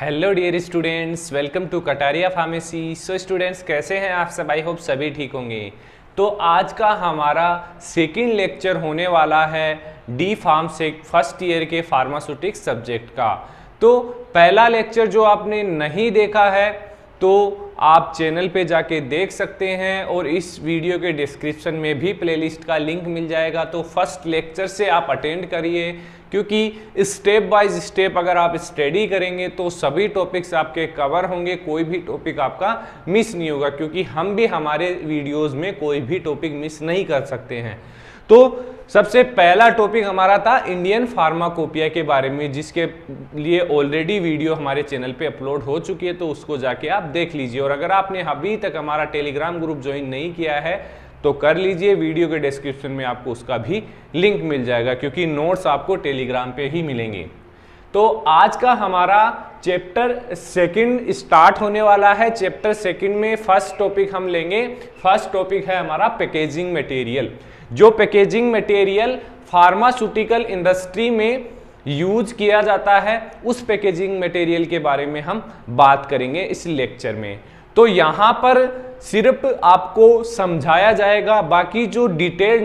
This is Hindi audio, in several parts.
Hello dear students, welcome to Kataria pharmacy. So students, कैसे हैं आप सब? आई होप सभी ठीक होंगे। तो आज का हमारा सेकंड लेक्चर होने वाला है डी फार्म से फर्स्ट ईयर के फार्मास्यूटिक्स सब्जेक्ट का। तो पहला लेक्चर जो आपने नहीं देखा है तो आप चैनल पे जाके देख सकते हैं और इस वीडियो के डिस्क्रिप्शन में भी प्लेलिस्ट का लिंक मिल जाएगा। तो फर्स्ट लेक्चर से आप अटेंड करिए, क्योंकि स्टेप बाय स्टेप अगर आप स्टडी करेंगे तो सभी टॉपिक्स आपके कवर होंगे, कोई भी टॉपिक आपका मिस नहीं होगा, क्योंकि हम भी हमारे वीडियोस में कोई भी टॉपिक मिस नहीं कर सकते हैं। तो सबसे पहला टॉपिक हमारा था इंडियन फार्माकोपिया के बारे में, जिसके लिए ऑलरेडी वीडियो हमारे चैनल पे अपलोड हो चुकी है, तो उसको जाके आप देख लीजिए। और अगर आपने अभी तक हमारा टेलीग्राम ग्रुप ज्वाइन नहीं किया है तो कर लीजिए, वीडियो के डिस्क्रिप्शन में आपको उसका भी लिंक मिल जाएगा, क्योंकि नोट्स आपको टेलीग्राम पे ही मिलेंगे। तो आज का हमारा चैप्टर सेकंड स्टार्ट होने वाला है। चैप्टर सेकंड में फर्स्ट टॉपिक हम लेंगे। फर्स्ट टॉपिक है हमारा पैकेजिंग मटेरियल। जो पैकेजिंग मटेरियल फार्मास्यूटिकल इंडस्ट्री में यूज किया जाता है, उस पैकेजिंग मटेरियल के बारे में हम बात करेंगे इस लेक्चर में। तो यहाँ पर सिर्फ आपको समझाया जाएगा, बाकी जो डिटेल्ड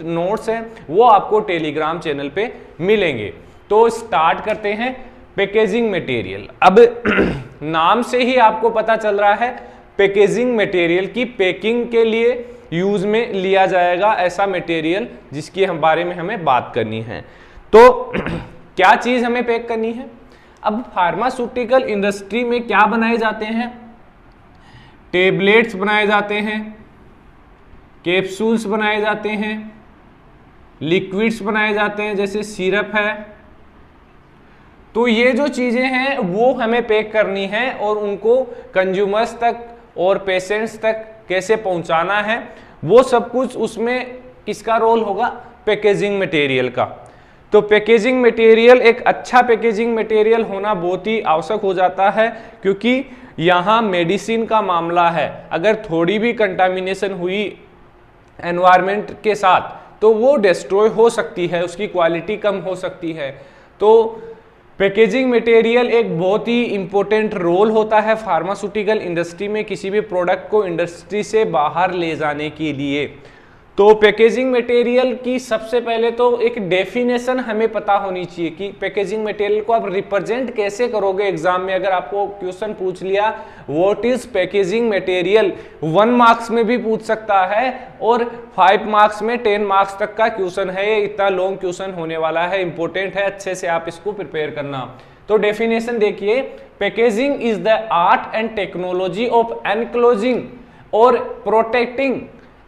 नोट्स हैं वो आपको टेलीग्राम चैनल पे मिलेंगे। तो स्टार्ट करते हैं पैकेजिंग मटेरियल। अब नाम से ही आपको पता चल रहा है पैकेजिंग मटेरियल की पैकिंग के लिए यूज में लिया जाएगा ऐसा मटेरियल जिसकी हम बारे में हमें बात करनी है। तो क्या चीज हमें पैक करनी है? अब फार्मास्यूटिकल इंडस्ट्री में क्या बनाए जाते हैं? टेबलेट्स बनाए जाते हैं, कैप्सूल्स बनाए जाते हैं, लिक्विड्स बनाए जाते हैं जैसे सिरप है। तो ये जो चीजें हैं वो हमें पैक करनी है और उनको कंज्यूमर्स तक और पेशेंट्स तक कैसे पहुंचाना है, वो सब कुछ उसमें किसका रोल होगा? पैकेजिंग मटेरियल का। तो पैकेजिंग मटेरियल, एक अच्छा पैकेजिंग मटेरियल होना बहुत ही आवश्यक हो जाता है, क्योंकि यहाँ मेडिसिन का मामला है। अगर थोड़ी भी कंटामिनेशन हुई एनवायरनमेंट के साथ तो वो डिस्ट्रॉय हो सकती है, उसकी क्वालिटी कम हो सकती है। तो पैकेजिंग मटेरियल एक बहुत ही इंपॉर्टेंट रोल होता है फार्मास्यूटिकल इंडस्ट्री में, किसी भी प्रोडक्ट को इंडस्ट्री से बाहर ले जाने के लिए। तो पैकेजिंग मटेरियल की सबसे पहले तो एक डेफिनेशन हमें पता होनी चाहिए कि पैकेजिंग मटेरियल को आप रिप्रेजेंट कैसे करोगे। एग्जाम में अगर आपको क्वेश्चन पूछ लिया what is packaging material, 1 marks में भी पूछ सकता है और 5 मार्क्स में 10 मार्क्स तक का क्वेश्चन है। ये इतना लॉन्ग क्वेश्चन होने वाला है, इंपॉर्टेंट है, अच्छे से आप इसको प्रिपेयर करना। तो डेफिनेशन देखिए, packaging is the art and technology of enclosing और प्रोटेक्टिंग।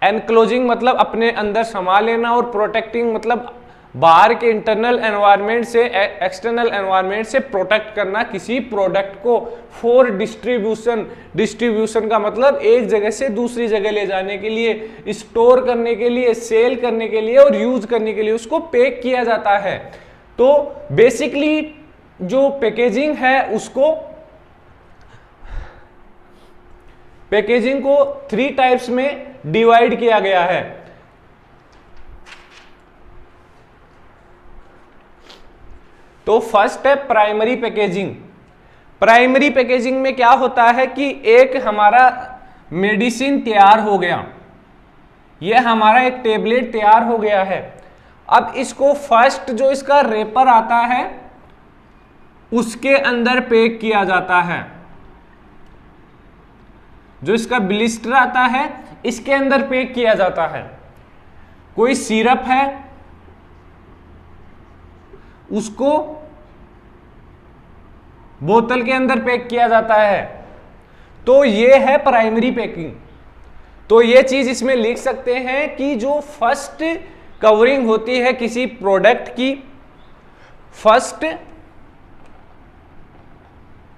एनक्लोजिंग मतलब अपने अंदर समा लेना और प्रोटेक्टिंग मतलब बाहर के इंटरनल एनवायरनमेंट से एक्सटर्नल एनवायरनमेंट से प्रोटेक्ट करना किसी प्रोडक्ट को फॉर डिस्ट्रीब्यूशन। डिस्ट्रीब्यूशन का मतलब एक जगह से दूसरी जगह ले जाने के लिए, स्टोर करने के लिए, सेल करने के लिए और यूज करने के लिए उसको पैक किया जाता है। तो बेसिकली जो पैकेजिंग है उसको, पैकेजिंग को 3 टाइप्स में डिवाइड किया गया है। तो फर्स्ट है प्राइमरी पैकेजिंग। प्राइमरी पैकेजिंग में क्या होता है कि एक हमारा मेडिसिन तैयार हो गया, यह हमारा एक टेबलेट तैयार हो गया है। अब इसको फर्स्ट जो इसका रेपर आता है उसके अंदर पैक किया जाता है। जो इसका ब्लिस्टर आता है इसके अंदर पैक किया जाता है। कोई सिरप है उसको बोतल के अंदर पैक किया जाता है। तो ये है प्राइमरी पैकिंग। तो ये चीज इसमें लिख सकते हैं कि जो फर्स्ट कवरिंग होती है किसी प्रोडक्ट की, first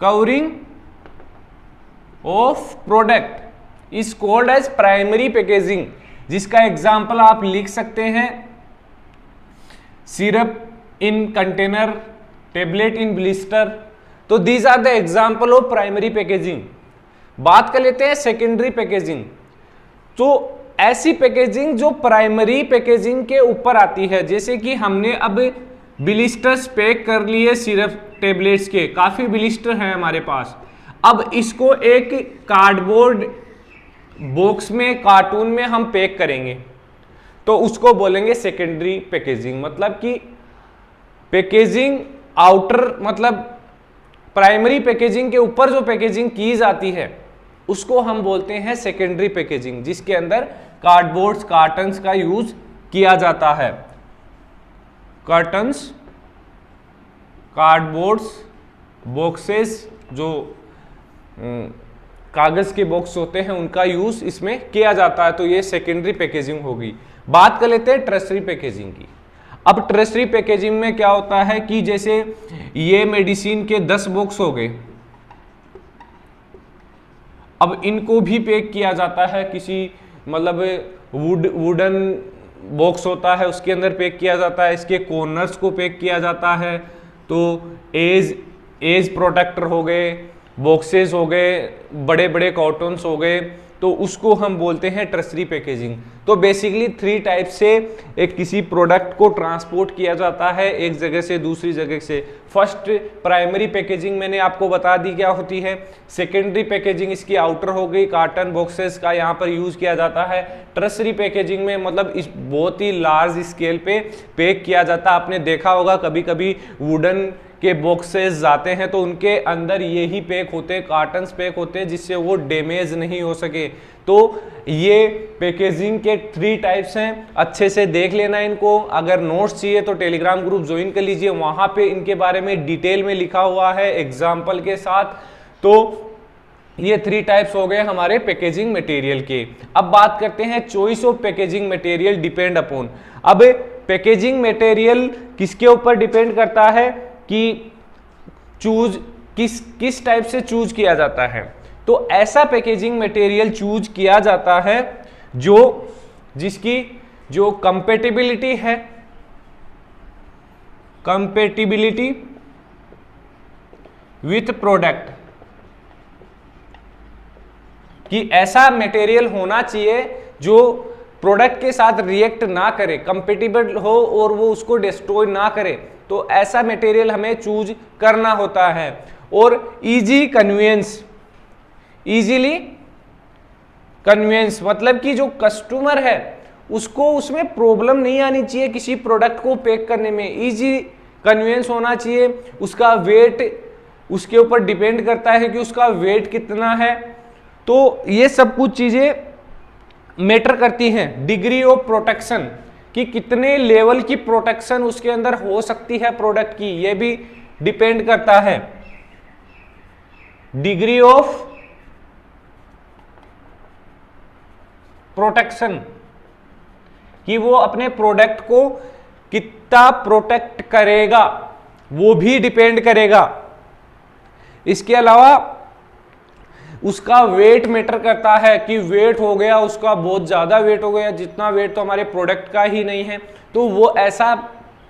covering of product is called as primary packaging, जिसका एग्जांपल आप लिख सकते हैं syrup in container, tablet in blister. तो these are the example of primary packaging. बात कर लेते हैं सेकेंडरी पैकेजिंग। तो ऐसी पैकेजिंग जो प्राइमरी पैकेजिंग के ऊपर आती है, जैसे कि हमने अब ब्लिस्टर्स पैक कर लिए सिरप टेबलेट्स के, काफी ब्लिस्टर हैं हमारे पास। अब इसको एक कार्डबोर्ड बॉक्स में, कार्टून में हम पैक करेंगे, तो उसको बोलेंगे सेकेंडरी पैकेजिंग। मतलब कि पैकेजिंग आउटर, मतलब प्राइमरी पैकेजिंग के ऊपर जो पैकेजिंग की जाती है उसको हम बोलते हैं सेकेंडरी पैकेजिंग, जिसके अंदर कार्डबोर्ड्स, कार्टन्स का यूज किया जाता है। कर्टन्स, कार्डबोर्ड्स, बॉक्सेस, जो कागज के बॉक्स होते हैं उनका यूज इसमें किया जाता है, तो ये सेकेंडरी पैकेजिंग होगी। बात कर लेते हैं टर्शरी पैकेजिंग की। अब टर्शरी पैकेजिंग में क्या होता है कि जैसे ये मेडिसिन के 10 बॉक्स हो गए, अब इनको भी पैक किया जाता है किसी, मतलब वुडन बॉक्स होता है उसके अंदर पैक किया जाता है, इसके कॉर्नर्स को पैक किया जाता है। तो एज प्रोटेक्टर हो गए, बॉक्सेस हो गए, बड़े बड़े कॉटन्स हो गए, तो उसको हम बोलते हैं टर्शरी पैकेजिंग। तो बेसिकली 3 टाइप से एक किसी प्रोडक्ट को ट्रांसपोर्ट किया जाता है एक जगह से दूसरी जगह से। फर्स्ट प्राइमरी पैकेजिंग मैंने आपको बता दी क्या होती है। सेकेंडरी पैकेजिंग इसकी आउटर हो गई, कार्टन बॉक्सेस का यहाँ पर यूज किया जाता है। टर्शरी पैकेजिंग में मतलब इस बहुत ही लार्ज स्केल पे पैक किया जाता है। आपने देखा होगा कभी कभी वुडन के बॉक्सेस जाते हैं तो उनके अंदर यही पैक होते हैं, कार्टन्स पैक होते हैं, जिससे वो डैमेज नहीं हो सके। तो ये पैकेजिंग के 3 टाइप्स हैं, अच्छे से देख लेना इनको। अगर नोट्स चाहिए तो टेलीग्राम ग्रुप ज्वाइन कर लीजिए, वहां पे इनके बारे में डिटेल में लिखा हुआ है एग्जाम्पल के साथ। तो ये 3 टाइप्स हो गए हमारे पैकेजिंग मटेरियल के। अब बात करते हैं choice of packaging material depend upon. अब पैकेजिंग मटेरियल किसके ऊपर डिपेंड करता है कि चूज किस टाइप से चूज किया जाता है। तो ऐसा पैकेजिंग मटेरियल चूज किया जाता है जिसकी जो कंपेटिबिलिटी है, कंपेटिबिलिटी विथ प्रोडक्ट, कि ऐसा मटेरियल होना चाहिए जो प्रोडक्ट के साथ रिएक्ट ना करे, कंपेटिबल हो और वो उसको डिस्ट्रॉय ना करे। तो ऐसा मटेरियल हमें चूज करना होता है। और इजी कन्वीनियंस, इजीली कन्वीनियंस मतलब कि जो कस्टमर है उसको उसमें प्रॉब्लम नहीं आनी चाहिए किसी प्रोडक्ट को पैक करने में, इजी कन्वीनियंस होना चाहिए। उसका वेट उसके ऊपर डिपेंड करता है कि उसका वेट कितना है। तो ये सब कुछ चीजें मैटर करती हैं। डिग्री ऑफ प्रोटेक्शन, कि कितने लेवल की प्रोटेक्शन उसके अंदर हो सकती है प्रोडक्ट की, ये भी डिपेंड करता है। डिग्री ऑफ प्रोटेक्शन, कि वो अपने प्रोडक्ट को कितना प्रोटेक्ट करेगा वो भी डिपेंड करेगा। इसके अलावा उसका वेट मैटर करता है, कि वेट हो गया उसका बहुत ज़्यादा वेट हो गया, जितना वेट तो हमारे प्रोडक्ट का ही नहीं है, तो वो ऐसा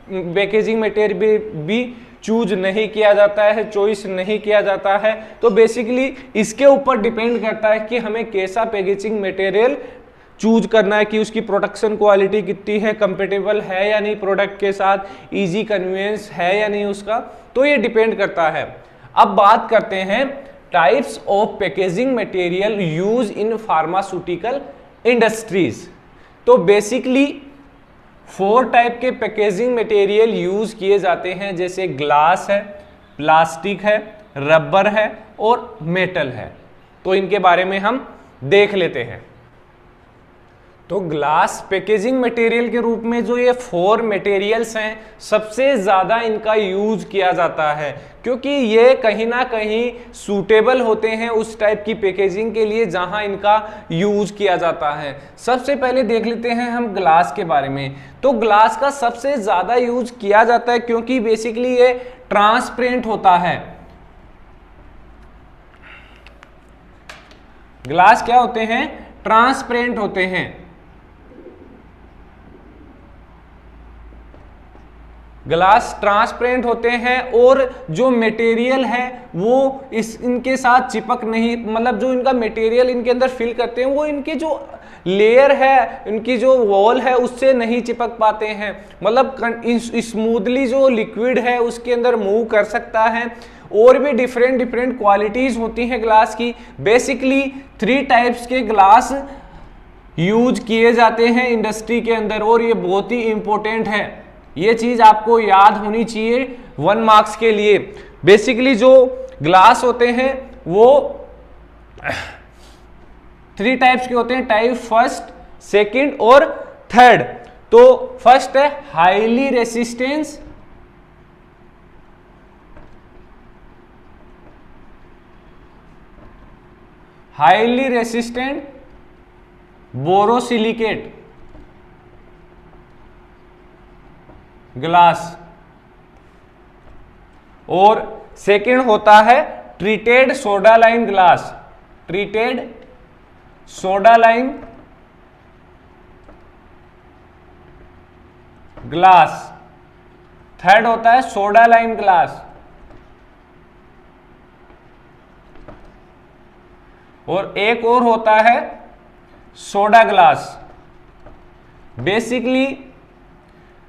पैकेजिंग मटेरियल भी चूज नहीं किया जाता है, चॉइस नहीं किया जाता है। तो बेसिकली इसके ऊपर डिपेंड करता है कि हमें कैसा पैकेजिंग मटेरियल चूज करना है, कि उसकी प्रोडक्शन क्वालिटी कितनी है, कंपेटेबल है या नहीं प्रोडक्ट के साथ, इजी कन्वीनियंस है या नहीं उसका, तो ये डिपेंड करता है। अब बात करते हैं types of packaging material use in pharmaceutical industries. तो बेसिकली 4 टाइप के पैकेजिंग मटेरियल यूज किए जाते हैं, जैसे ग्लास है, प्लास्टिक है, रबर है और मेटल है। तो इनके बारे में हम देख लेते हैं। तो ग्लास पैकेजिंग मटेरियल के रूप में जो ये 4 मटेरियल्स हैं, सबसे ज़्यादा इनका यूज किया जाता है, क्योंकि ये कहीं ना कहीं सूटेबल होते हैं उस टाइप की पैकेजिंग के लिए जहां इनका यूज किया जाता है। सबसे पहले देख लेते हैं हम ग्लास के बारे में। तो ग्लास का सबसे ज़्यादा यूज किया जाता है क्योंकि बेसिकली ये ट्रांसपेरेंट होता है। ग्लास क्या होते हैं? ट्रांसपेरेंट होते हैं। ग्लास ट्रांसपेरेंट होते हैं और जो मटेरियल है वो इनके साथ चिपक नहीं, मतलब जो इनका मटेरियल इनके अंदर फिल करते हैं वो इनके जो लेयर है, इनकी जो वॉल है उससे नहीं चिपक पाते हैं, मतलब स्मूथली जो लिक्विड है उसके अंदर मूव कर सकता है। और भी डिफरेंट डिफरेंट क्वालिटीज होती हैं ग्लास की। बेसिकली 3 टाइप्स के ग्लास यूज किए जाते हैं इंडस्ट्री के अंदर, और ये बहुत ही इंपॉर्टेंट है, ये चीज आपको याद होनी चाहिए 1 मार्क्स के लिए। बेसिकली जो ग्लास होते हैं वो 3 टाइप्स के होते हैं, टाइप फर्स्ट, सेकंड और थर्ड। तो फर्स्ट है highly resistance, highly resistant borosilicate glass, और सेकंड होता है treated soda lime glass, treated soda lime glass. Third होता है सोडा लाइम ग्लास, और एक और होता है सोडा ग्लास। बेसिकली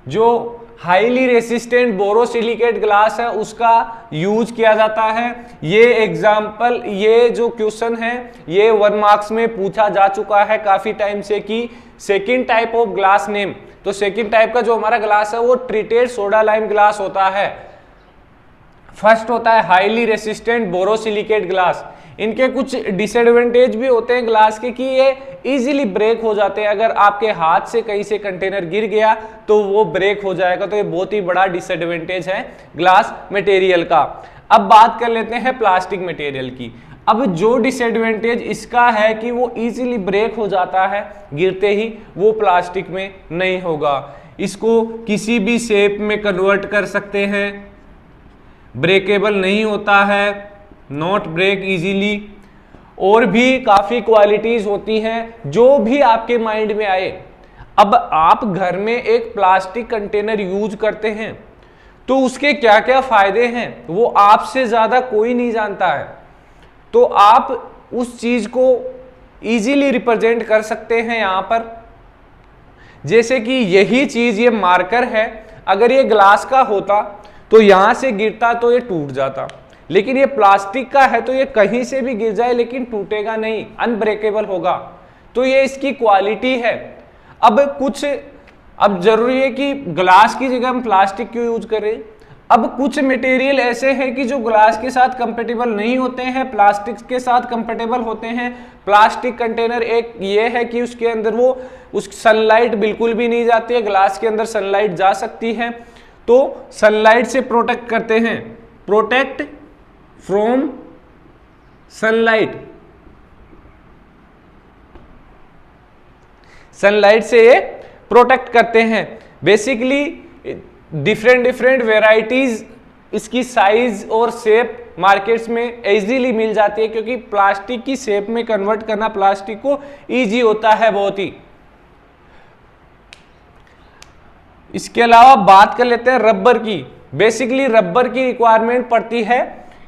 जो हाईली रेसिस्टेंट बोरोसिलिकेट ग्लास है उसका यूज किया जाता है। ये एग्जाम्पल, ये जो क्वेश्चन है ये 1 मार्क्स में पूछा जा चुका है काफी टाइम से कि second type of glass name. तो सेकंड टाइप का जो हमारा ग्लास है वो ट्रीटेड सोडा लाइम ग्लास होता है। फर्स्ट होता है हाईली रेसिस्टेंट बोरोसिलिकेट ग्लास। इनके कुछ डिसएडवांटेज भी होते हैं ग्लास के कि ये इजीली ब्रेक हो जाते हैं, अगर आपके हाथ से कहीं से कंटेनर गिर गया तो वो ब्रेक हो जाएगा, तो ये बहुत ही बड़ा डिसएडवांटेज है ग्लास मटेरियल का। अब बात कर लेते हैं प्लास्टिक मटेरियल की। अब जो डिसएडवांटेज इसका है कि वो इजीली ब्रेक हो जाता है गिरते ही, वो प्लास्टिक में नहीं होगा। इसको किसी भी शेप में कन्वर्ट कर सकते हैं, ब्रेकेबल नहीं होता है, नॉट ब्रेक इजीली, और भी काफी क्वालिटीज होती हैं जो भी आपके माइंड में आए। अब आप घर में एक प्लास्टिक कंटेनर यूज करते हैं तो उसके क्या क्या फायदे हैं वो आपसे ज्यादा कोई नहीं जानता है, तो आप उस चीज को इजीली रिप्रेजेंट कर सकते हैं यहां पर। जैसे कि यही चीज, ये मार्कर है, अगर ये ग्लास का होता तो यहां से गिरता तो ये टूट जाता, लेकिन ये प्लास्टिक का है तो ये कहीं से भी गिर जाए लेकिन टूटेगा नहीं, अनब्रेकेबल होगा। तो ये इसकी क्वालिटी है। अब जरूरी है कि ग्लास की जगह हम प्लास्टिक क्यों यूज करें। अब कुछ मटेरियल ऐसे हैं कि जो ग्लास के साथ कंपेटेबल नहीं होते हैं, प्लास्टिक के साथ कंपेटेबल होते हैं। प्लास्टिक कंटेनर एक ये है कि उसके अंदर वो उस सनलाइट बिल्कुल भी नहीं जाती है, ग्लास के अंदर सनलाइट जा सकती है, तो सनलाइट से प्रोटेक्ट करते हैं, प्रोटेक्ट फ्रॉम सनलाइट, सनलाइट से ये प्रोटेक्ट करते हैं। बेसिकली डिफरेंट डिफरेंट वेराइटीज इसकी साइज और शेप मार्केट्स में इजीली मिल जाती है, क्योंकि प्लास्टिक की शेप में कन्वर्ट करना प्लास्टिक को इजी होता है बहुत ही। इसके अलावा बात कर लेते हैं रबर की। बेसिकली रबर की रिक्वायरमेंट पड़ती है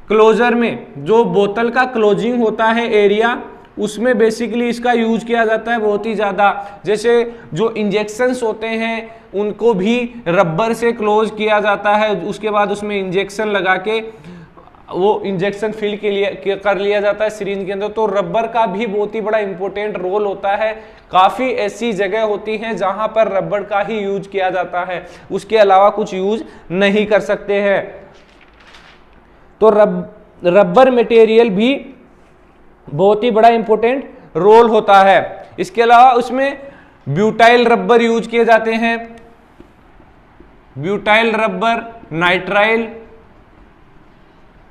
क्लोजर में, जो बोतल का क्लोजिंग होता है एरिया, उसमें बेसिकली इसका यूज किया जाता है बहुत ही ज़्यादा। जैसे जो इंजेक्शंस होते हैं उनको भी रबर से क्लोज किया जाता है, उसके बाद उसमें इंजेक्शन लगा के वो इंजेक्शन फिल के लिए कर लिया जाता है सिरिंज के अंदर। तो रबर का भी बहुत ही बड़ा इंपॉर्टेंट रोल होता है। काफ़ी ऐसी जगह होती हैं जहां पर रबर का ही यूज किया जाता है, उसके अलावा कुछ यूज नहीं कर सकते हैं। तो रबर मटेरियल भी बहुत ही बड़ा इंपॉर्टेंट रोल होता है। इसके अलावा उसमें ब्यूटाइल रबर यूज किए जाते हैं, ब्यूटाइल रबर, नाइट्राइल,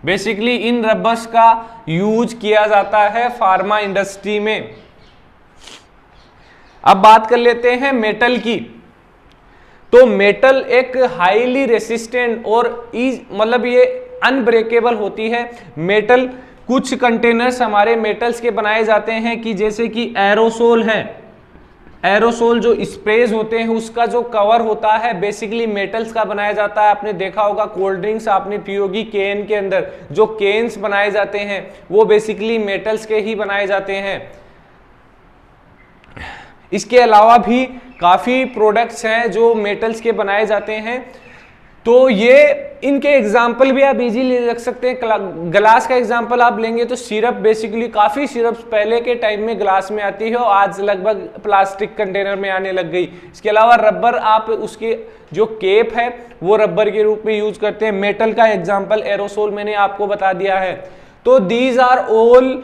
बेसिकली इन रबर्स का यूज किया जाता है फार्मा इंडस्ट्री में। अब बात कर लेते हैं मेटल की। तो मेटल एक हाईली रेसिस्टेंट और मतलब ये अनब्रेकेबल होती है। मेटल, कुछ कंटेनर्स हमारे मेटल्स के बनाए जाते हैं कि जैसे कि एरोसोल है, एरोसोल जो स्प्रेज होते हैं उसका जो कवर होता है बेसिकली मेटल्स का बनाया जाता है। आपने देखा होगा कोल्ड ड्रिंक्स आपने पी होगी केन के अंदर, जो केन्स बनाए जाते हैं वो बेसिकली मेटल्स के ही बनाए जाते हैं। इसके अलावा भी काफ़ी प्रोडक्ट्स हैं जो मेटल्स के बनाए जाते हैं। तो ये इनके एग्जाम्पल भी आप इजीली रख सकते हैं। ग्लास का एग्जाम्पल आप लेंगे तो सिरप, बेसिकली काफ़ी सिरप पहले के टाइम में ग्लास में आती है और आज लगभग प्लास्टिक कंटेनर में आने लग गई। इसके अलावा रबर, आप उसके जो केप है वो रबर के रूप में यूज करते हैं। मेटल का एग्जाम्पल एरोसोल मैंने आपको बता दिया है। तो these are all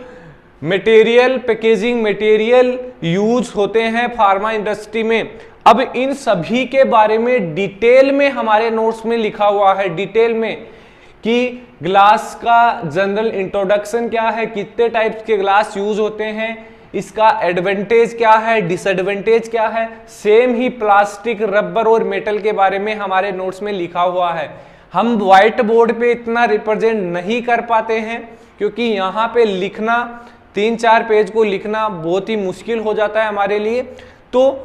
material, packaging material use होते हैं फार्मा इंडस्ट्री में। अब इन सभी के बारे में डिटेल में हमारे नोट्स में लिखा हुआ है, डिटेल में, कि ग्लास का जनरल इंट्रोडक्शन क्या है, कितने टाइप्स के ग्लास यूज होते हैं, इसका एडवांटेज क्या है, डिसएडवांटेज क्या है। सेम ही प्लास्टिक, रबर और मेटल के बारे में हमारे नोट्स में लिखा हुआ है। हम व्हाइट बोर्ड पे इतना रिप्रेजेंट नहीं कर पाते हैं क्योंकि यहाँ पे लिखना, 3-4 पेज को लिखना बहुत ही मुश्किल हो जाता है हमारे लिए। तो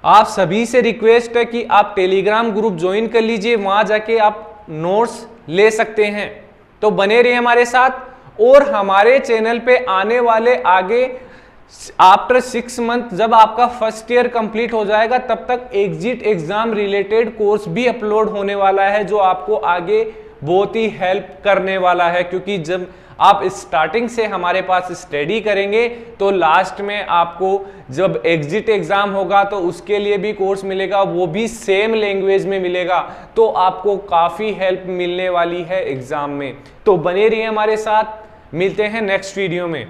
आप सभी से रिक्वेस्ट है कि आप टेलीग्राम ग्रुप ज्वाइन कर लीजिए, वहां जाके आप नोट्स ले सकते हैं। तो बने रहिए हमारे साथ। और हमारे चैनल पे आने वाले आगे आफ्टर 6 मंथ, जब आपका फर्स्ट ईयर कंप्लीट हो जाएगा, तब तक एग्जिट एग्जाम रिलेटेड कोर्स भी अपलोड होने वाला है जो आपको आगे बहुत ही हेल्प करने वाला है। क्योंकि जब आप स्टार्टिंग से हमारे पास स्टडी करेंगे तो लास्ट में आपको जब एग्जिट एग्जाम होगा तो उसके लिए भी कोर्स मिलेगा, वो भी सेम लैंग्वेज में मिलेगा। तो आपको काफ़ी हेल्प मिलने वाली है एग्जाम में। तो बने रहिए हमारे साथ, मिलते हैं नेक्स्ट वीडियो में।